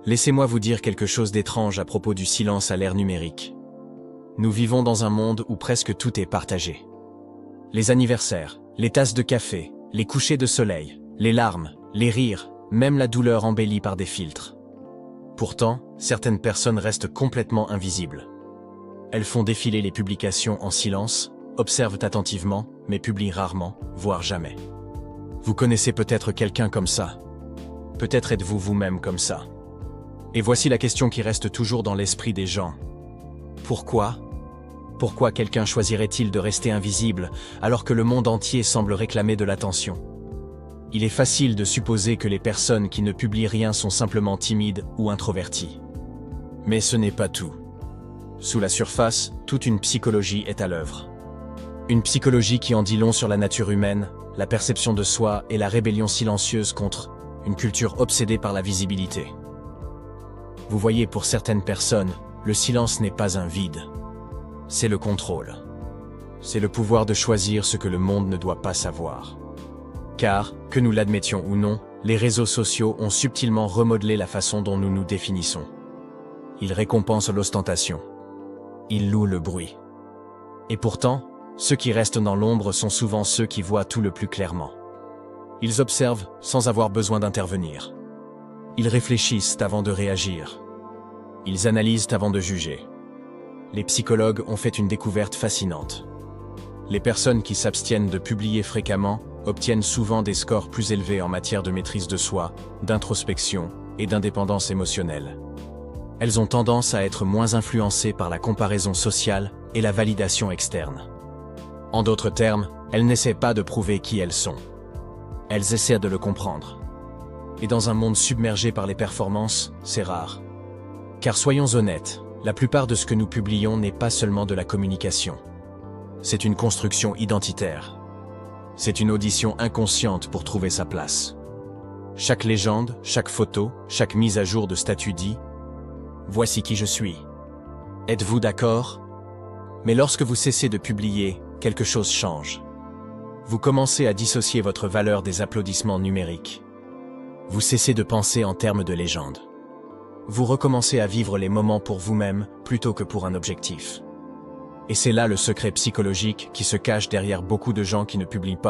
Laissez-moi vous dire quelque chose d'étrange à propos du silence à l'ère numérique. Nous vivons dans un monde où presque tout est partagé. Les anniversaires, les tasses de café, les couchers de soleil, les larmes, les rires, même la douleur embellie par des filtres. Pourtant, certaines personnes restent complètement invisibles. Elles font défiler les publications en silence, observent attentivement, mais publient rarement, voire jamais. Vous connaissez peut-être quelqu'un comme ça. Peut-être êtes-vous vous-même comme ça. Et voici la question qui reste toujours dans l'esprit des gens. Pourquoi ? Pourquoi quelqu'un choisirait-il de rester invisible alors que le monde entier semble réclamer de l'attention ? Il est facile de supposer que les personnes qui ne publient rien sont simplement timides ou introverties. Mais ce n'est pas tout. Sous la surface, toute une psychologie est à l'œuvre. Une psychologie qui en dit long sur la nature humaine, la perception de soi et la rébellion silencieuse contre une culture obsédée par la visibilité. Vous voyez, pour certaines personnes, le silence n'est pas un vide. C'est le contrôle. C'est le pouvoir de choisir ce que le monde ne doit pas savoir. Car, que nous l'admettions ou non, les réseaux sociaux ont subtilement remodelé la façon dont nous nous définissons. Ils récompensent l'ostentation. Ils louent le bruit. Et pourtant, ceux qui restent dans l'ombre sont souvent ceux qui voient tout le plus clairement. Ils observent sans avoir besoin d'intervenir. Ils réfléchissent avant de réagir. Ils analysent avant de juger. Les psychologues ont fait une découverte fascinante. Les personnes qui s'abstiennent de publier fréquemment obtiennent souvent des scores plus élevés en matière de maîtrise de soi, d'introspection et d'indépendance émotionnelle. Elles ont tendance à être moins influencées par la comparaison sociale et la validation externe. En d'autres termes, elles n'essaient pas de prouver qui elles sont. Elles essaient de le comprendre. Et dans un monde submergé par les performances, c'est rare. Car soyons honnêtes, la plupart de ce que nous publions n'est pas seulement de la communication. C'est une construction identitaire. C'est une audition inconsciente pour trouver sa place. Chaque légende, chaque photo, chaque mise à jour de statut dit « Voici qui je suis ». Êtes-vous d'accord ? Mais lorsque vous cessez de publier, quelque chose change. Vous commencez à dissocier votre valeur des applaudissements numériques. Vous cessez de penser en termes de légende. Vous recommencez à vivre les moments pour vous-même plutôt que pour un objectif. Et c'est là le secret psychologique qui se cache derrière beaucoup de gens qui ne publient pas.